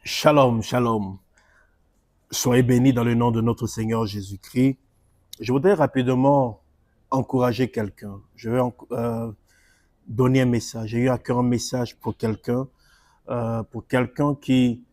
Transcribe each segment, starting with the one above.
Shalom, shalom. Soyez bénis dans le nom de notre Seigneur Jésus-Christ. Je voudrais rapidement encourager quelqu'un. Je vais donner un message. J'ai eu à cœur un message pour quelqu'un qui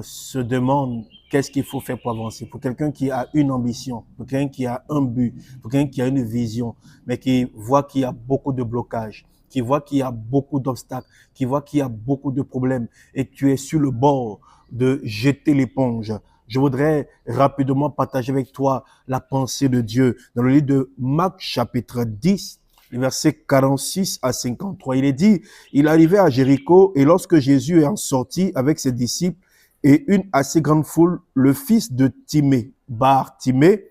se demande qu'est-ce qu'il faut faire pour avancer, pour quelqu'un qui a une ambition, pour quelqu'un qui a un but, pour quelqu'un qui a une vision, mais qui voit qu'il y a beaucoup de blocages, qui voit qu'il y a beaucoup d'obstacles, qui voit qu'il y a beaucoup de problèmes et que tu es sur le bord de jeter l'éponge. Je voudrais rapidement partager avec toi la pensée de Dieu dans le livre de Marc chapitre 10, versets 46 à 53. Il est dit, il arrivait à Jéricho et lorsque Jésus est en sorti avec ses disciples et une assez grande foule, le fils de Timée, Bar-Timée,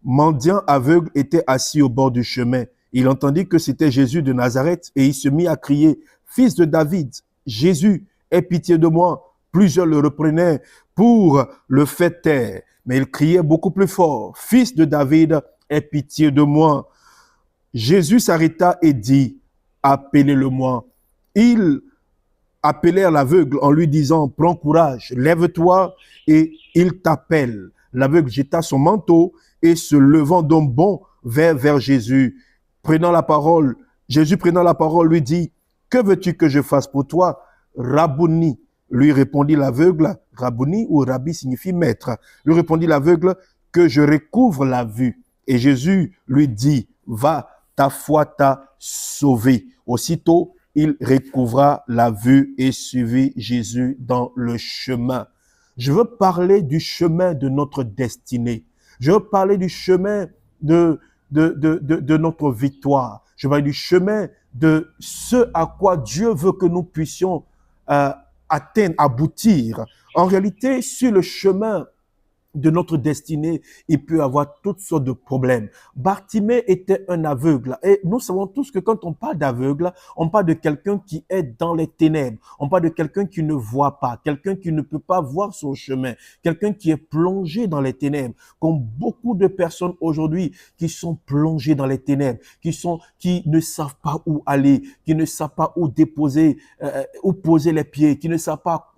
mendiant aveugle, était assis au bord du chemin. Il entendit que c'était Jésus de Nazareth et il se mit à crier, « Fils de David, Jésus, aie pitié de moi. » Plusieurs le reprenaient pour le faire taire, mais il criait beaucoup plus fort, « Fils de David, aie pitié de moi. » Jésus s'arrêta et dit, « Appelez-le-moi. » Ils appelèrent l'aveugle en lui disant, « Prends courage, lève-toi et il t'appelle. » L'aveugle jeta son manteau et se levant d'un bond vers Jésus. Jésus prenant la parole lui dit, « Que veux-tu que je fasse pour toi, Rabouni ?» Lui répondit l'aveugle, Rabouni ou Rabbi signifie maître. Lui répondit l'aveugle, « Que je recouvre la vue. » Et Jésus lui dit, « Va, ta foi t'a sauvé. » Aussitôt, il recouvra la vue et suivit Jésus dans le chemin. Je veux parler du chemin de notre destinée. Je veux parler du chemin de notre victoire. Je veux parler du chemin de ce à quoi Dieu veut que nous puissions atteindre, aboutir. En réalité, sur le chemin de notre destinée, il peut y avoir toutes sortes de problèmes. Bartimée était un aveugle. Et nous savons tous que quand on parle d'aveugle, on parle de quelqu'un qui est dans les ténèbres. On parle de quelqu'un qui ne voit pas, quelqu'un qui ne peut pas voir son chemin, quelqu'un qui est plongé dans les ténèbres. Comme beaucoup de personnes aujourd'hui qui sont plongées dans les ténèbres, qui ne savent pas où aller, qui ne savent pas où déposer, où poser les pieds, qui ne savent pas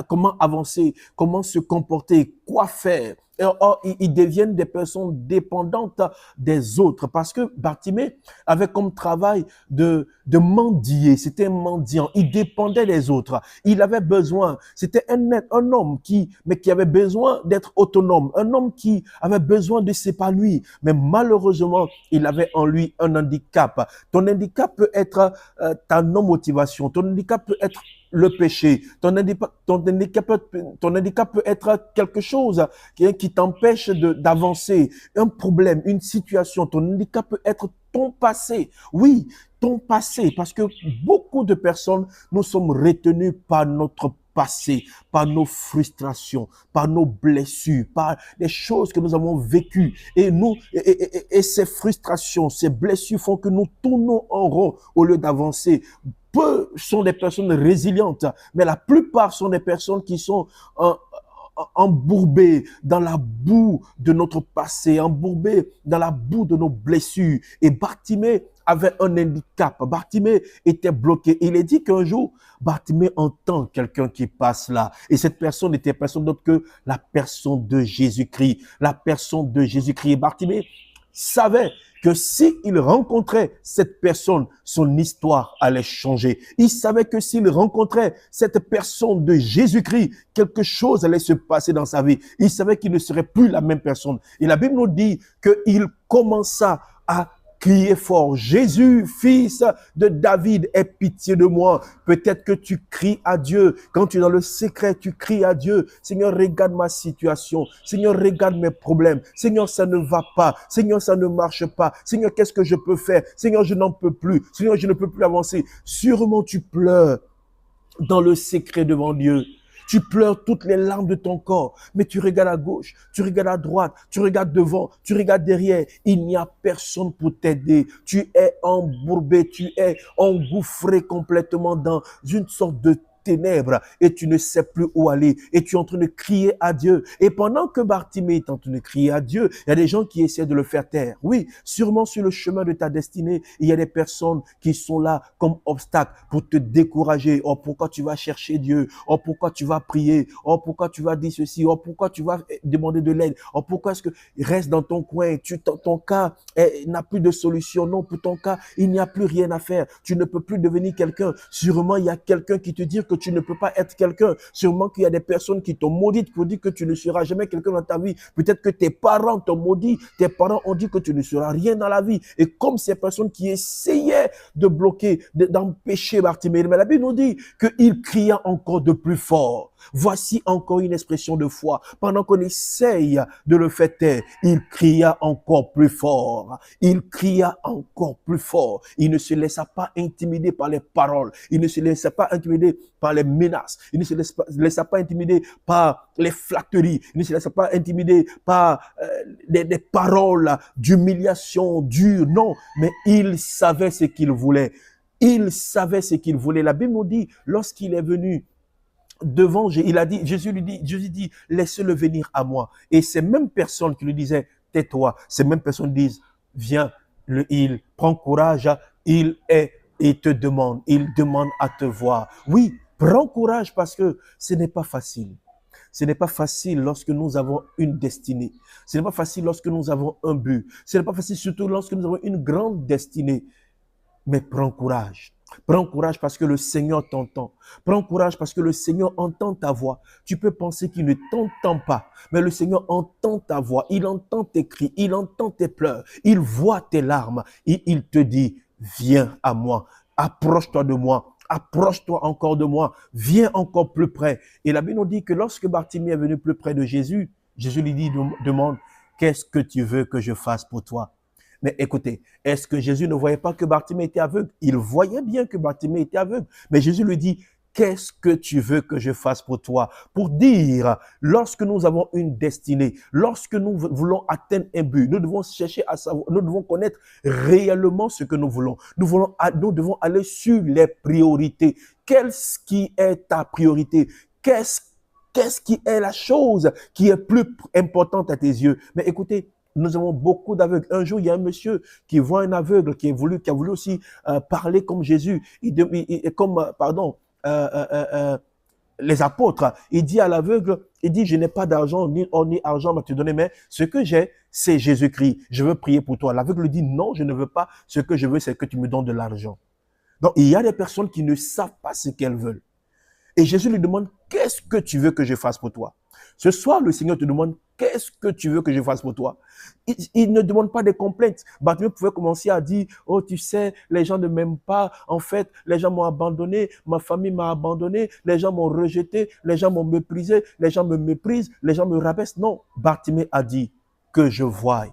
comment avancer, comment se comporter, quoi faire. Or, ils deviennent des personnes dépendantes des autres parce que Bartimée avait comme travail de mendier. C'était un mendiant. Il dépendait des autres. Il avait besoin. C'était un homme qui avait besoin d'être autonome. Un homme qui avait besoin de s'épanouir. Mais malheureusement, il avait en lui un handicap. Ton handicap peut être ta non-motivation. Ton handicap peut être le péché. Ton handicap peut être quelque chose qui t'empêche d'avancer. Un problème, une situation. Ton handicap peut être ton passé. Oui, ton passé. Parce que beaucoup de personnes, nous sommes retenus par notre passé, par nos frustrations, par nos blessures, par les choses que nous avons vécues. Et ces frustrations, ces blessures font que nous tournons en rond au lieu d'avancer. Peu sont des personnes résilientes, mais la plupart sont des personnes qui sont embourbées dans la boue de notre passé, embourbées dans la boue de nos blessures. Et Bartimée avait un handicap. Bartimée était bloqué. Il est dit qu'un jour, Bartimée entend quelqu'un qui passe là. Et cette personne n'était personne d'autre que la personne de Jésus-Christ. La personne de Jésus-Christ. Et Bartimée savait que s'il rencontrait cette personne, son histoire allait changer. Il savait que s'il rencontrait cette personne de Jésus-Christ, quelque chose allait se passer dans sa vie. Il savait qu'il ne serait plus la même personne. Et la Bible nous dit qu'il commença à crier fort, « Jésus, fils de David, aie pitié de moi. » Peut-être que tu cries à Dieu. Quand tu es dans le secret, tu cries à Dieu. « Seigneur, regarde ma situation. Seigneur, regarde mes problèmes. Seigneur, ça ne va pas. Seigneur, ça ne marche pas. Seigneur, qu'est-ce que je peux faire? Seigneur, je n'en peux plus. Seigneur, je ne peux plus avancer. » Sûrement, tu pleures dans le secret devant Dieu. Tu pleures toutes les larmes de ton corps, mais tu regardes à gauche, tu regardes à droite, tu regardes devant, tu regardes derrière. Il n'y a personne pour t'aider. Tu es embourbé, tu es engouffré complètement dans une sorte de ténèbres et tu ne sais plus où aller et tu es en train de crier à Dieu. Et pendant que Bartimée est en train de crier à Dieu, il y a des gens qui essaient de le faire taire. Oui, sûrement sur le chemin de ta destinée, il y a des personnes qui sont là comme obstacle pour te décourager. Oh, pourquoi tu vas chercher Dieu? Oh, pourquoi tu vas prier? Oh, pourquoi tu vas dire ceci? Oh, pourquoi tu vas demander de l'aide? Oh, pourquoi est-ce que reste dans ton coin? Ton cas n'a plus de solution. Non, pour ton cas, il n'y a plus rien à faire. Tu ne peux plus devenir quelqu'un. Sûrement, il y a quelqu'un qui te dit que tu ne peux pas être quelqu'un. Sûrement qu'il y a des personnes qui t'ont maudit pour dire que tu ne seras jamais quelqu'un dans ta vie. Peut-être que tes parents t'ont maudit. Tes parents ont dit que tu ne seras rien dans la vie. Et comme ces personnes qui essayaient de bloquer, d'empêcher Bartimée, mais la Bible nous dit qu'il cria encore de plus fort. Voici encore une expression de foi. Pendant qu'on essaye de le faire taire, il cria encore plus fort. Il cria encore plus fort. Il ne se laissa pas intimider par les paroles. Il ne se laissa pas intimider par les menaces. Il ne se laissa pas intimider par les flatteries. Il ne se laissa pas intimider par des paroles d'humiliation dures. Non, mais il savait ce qu'il voulait. Il savait ce qu'il voulait. La Bible nous dit, lorsqu'il est venu devant, il a dit, Jésus dit, laissez-le venir à moi. Et ces mêmes personnes qui lui disaient, tais-toi, ces mêmes personnes disent, viens, il prend courage, il demande à te voir. Oui, prends courage parce que ce n'est pas facile. Ce n'est pas facile lorsque nous avons une destinée. Ce n'est pas facile lorsque nous avons un but. Ce n'est pas facile surtout lorsque nous avons une grande destinée. Mais prends courage. Prends courage parce que le Seigneur t'entend. Prends courage parce que le Seigneur entend ta voix. Tu peux penser qu'il ne t'entend pas, mais le Seigneur entend ta voix. Il entend tes cris, il entend tes pleurs, il voit tes larmes et il te dit, viens à moi, approche-toi de moi, approche-toi encore de moi, viens encore plus près. Et la Bible nous dit que lorsque Bartimée est venu plus près de Jésus, Jésus lui dit, demande, qu'est-ce que tu veux que je fasse pour toi? Mais écoutez, est-ce que Jésus ne voyait pas que Bartimée était aveugle? Il voyait bien que Bartimée était aveugle. Mais Jésus lui dit, qu'est-ce que tu veux que je fasse pour toi? Pour dire, lorsque nous avons une destinée, lorsque nous voulons atteindre un but, nous devons chercher à savoir, nous devons connaître réellement ce que nous voulons. Nous devons aller sur les priorités. Qu'est-ce qui est ta priorité? Qu'est-ce qui est la chose qui est plus importante à tes yeux? Mais écoutez, nous avons beaucoup d'aveugles. Un jour, il y a un monsieur qui voit un aveugle qui a voulu aussi parler comme Jésus, les apôtres. Il dit à l'aveugle, il dit, je n'ai pas d'argent, ni or, ni argent à te donner, mais ce que j'ai, c'est Jésus-Christ. Je veux prier pour toi. L'aveugle dit, non, je ne veux pas. Ce que je veux, c'est que tu me donnes de l'argent. Donc, il y a des personnes qui ne savent pas ce qu'elles veulent. Et Jésus lui demande, qu'est-ce que tu veux que je fasse pour toi? Ce soir, le Seigneur te demande, qu'est-ce que tu veux que je fasse pour toi? Il ne demande pas des complaintes. Bartimée pouvait commencer à dire, oh, tu sais, les gens ne m'aiment pas. En fait, les gens m'ont abandonné, ma famille m'a abandonné, les gens m'ont rejeté, les gens m'ont méprisé, les gens me méprisent, les gens me rabaissent. Non, Bartimée a dit, que je voie.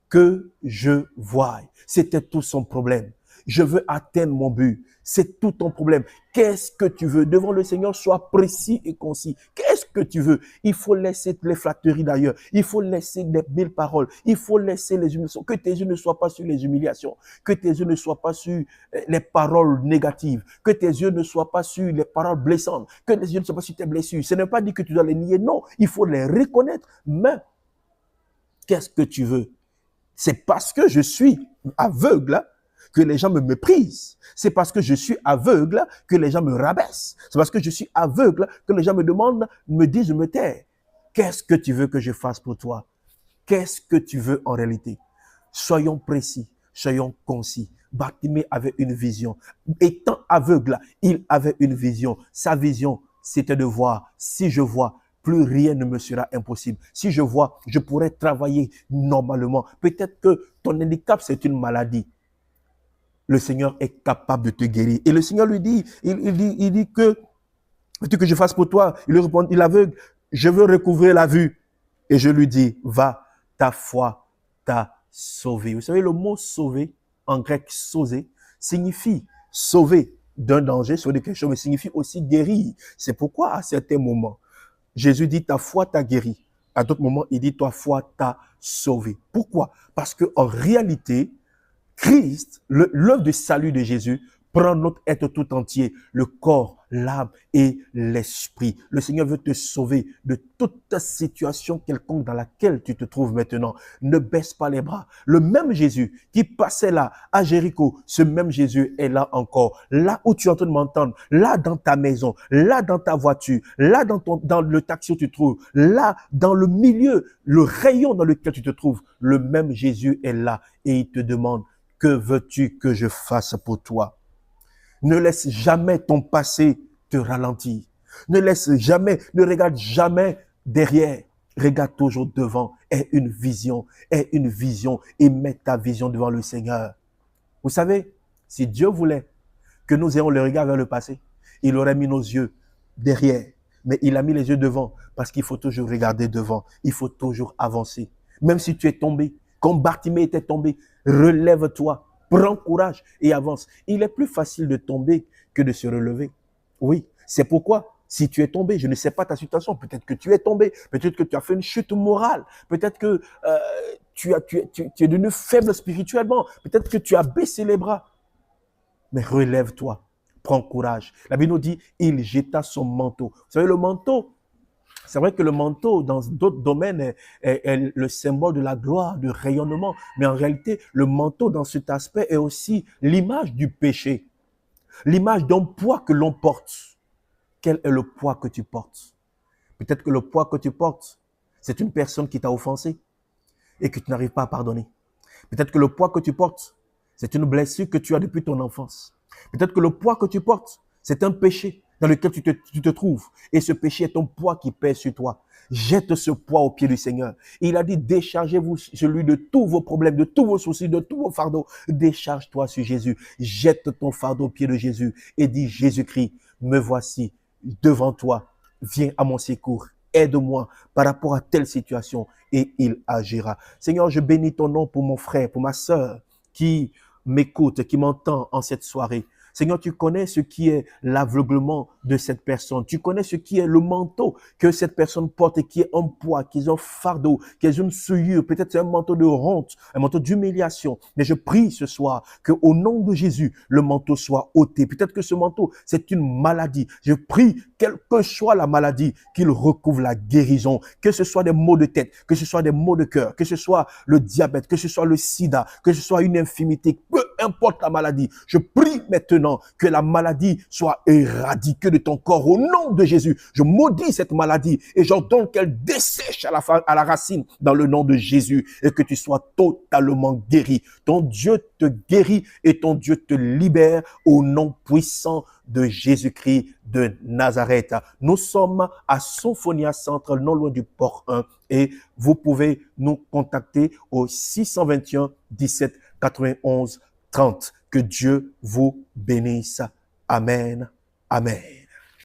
Que je voie. C'était tout son problème. Je veux atteindre mon but. C'est tout ton problème. Qu'est-ce que tu veux? Devant le Seigneur, sois précis et concis. Qu'est-ce que tu veux? Il faut laisser les flatteries d'ailleurs. Il faut laisser les belles paroles. Il faut laisser les humiliations. Que tes yeux ne soient pas sur les humiliations. Que tes yeux ne soient pas sur les paroles négatives. Que tes yeux ne soient pas sur les paroles blessantes. Que tes yeux ne soient pas sur tes blessures. Ce n'est pas dit que tu dois les nier. Non, il faut les reconnaître. Mais qu'est-ce que tu veux? C'est parce que je suis aveugle que les gens me méprisent. C'est parce que je suis aveugle que les gens me rabaissent. C'est parce que je suis aveugle que les gens me demandent, me disent de me taire. Qu'est-ce que tu veux que je fasse pour toi? Qu'est-ce que tu veux en réalité? Soyons précis, soyons concis. Bartimée avait une vision. Étant aveugle, il avait une vision. Sa vision, c'était de voir. Si je vois, plus rien ne me sera impossible. Si je vois, je pourrai travailler normalement. Peut-être que ton handicap, c'est une maladie. Le Seigneur est capable de te guérir. Et le Seigneur lui dit, il dit que, veux-tu que je fasse pour toi? Il lui répond, il est aveugle, je veux recouvrir la vue. Et je lui dis, va, ta foi t'a sauvé. Vous savez, le mot sauver, en grec, soser, signifie sauver d'un danger, sauver de quelque chose, mais signifie aussi guérir. C'est pourquoi, à certains moments, Jésus dit, ta foi t'a guéri. À d'autres moments, il dit, ta foi t'a sauvé. Pourquoi? Parce qu'en réalité, Christ, l'œuvre de salut de Jésus, prend notre être tout entier, le corps, l'âme et l'esprit. Le Seigneur veut te sauver de toute situation quelconque dans laquelle tu te trouves maintenant. Ne baisse pas les bras. Le même Jésus qui passait là à Jéricho, ce même Jésus est là encore. Là où tu es en train de m'entendre, là dans ta maison, là dans ta voiture, là dans le taxi où tu te trouves, là dans le milieu, le rayon dans lequel tu te trouves, le même Jésus est là et il te demande, que veux-tu que je fasse pour toi? Ne laisse jamais ton passé te ralentir. Ne regarde jamais derrière. Regarde toujours devant. Aie une vision et mets ta vision devant le Seigneur. Vous savez, si Dieu voulait que nous ayons le regard vers le passé, il aurait mis nos yeux derrière. Mais il a mis les yeux devant parce qu'il faut toujours regarder devant. Il faut toujours avancer. Même si tu es tombé, comme Bartimée était tombé, relève-toi. Prends courage et avance. Il est plus facile de tomber que de se relever. Oui, c'est pourquoi, si tu es tombé, je ne sais pas ta situation, peut-être que tu es tombé, peut-être que tu as fait une chute morale, peut-être que tu es devenu faible spirituellement, peut-être que tu as baissé les bras. Mais relève-toi, prends courage. La Bible nous dit, il jeta son manteau. Vous savez, le manteau, c'est vrai que le manteau, dans d'autres domaines, est le symbole de la gloire, du rayonnement. Mais en réalité, le manteau, dans cet aspect, est aussi l'image du péché. L'image d'un poids que l'on porte. Quel est le poids que tu portes? Peut-être que le poids que tu portes, c'est une personne qui t'a offensé et que tu n'arrives pas à pardonner. Peut-être que le poids que tu portes, c'est une blessure que tu as depuis ton enfance. Peut-être que le poids que tu portes, c'est un péché dans lequel tu te trouves. Et ce péché est ton poids qui pèse sur toi. Jette ce poids au pied du Seigneur. Il a dit, déchargez-vous sur lui de tous vos problèmes, de tous vos soucis, de tous vos fardeaux. Décharge-toi sur Jésus. Jette ton fardeau au pied de Jésus et dis, Jésus-Christ, me voici devant toi. Viens à mon secours. Aide-moi par rapport à telle situation et il agira. Seigneur, je bénis ton nom pour mon frère, pour ma sœur qui m'écoute, qui m'entend en cette soirée. Seigneur, tu connais ce qui est l'aveuglement de cette personne. Tu connais ce qui est le manteau que cette personne porte et qui est un poids, qui est un fardeau, qui est une souillure. Peut-être c'est un manteau de honte, un manteau d'humiliation. Mais je prie ce soir qu'au nom de Jésus, le manteau soit ôté. Peut-être que ce manteau, c'est une maladie. Je prie, quelle que soit la maladie, qu'il recouvre la guérison. Que ce soit des maux de tête, que ce soit des maux de cœur, que ce soit le diabète, que ce soit le sida, que ce soit une infirmité, peu importe la maladie. Je prie maintenant que la maladie soit éradiquée de ton corps au nom de Jésus. Je maudis cette maladie et j'ordonne qu'elle dessèche à la racine dans le nom de Jésus et que tu sois totalement guéri. Ton Dieu te guérit et ton Dieu te libère au nom puissant de Jésus-Christ de Nazareth. Nous sommes à Symphonia Centre, non loin du port 1 et vous pouvez nous contacter au 621 17 91 30. Que Dieu vous bénisse. Amen. Amen.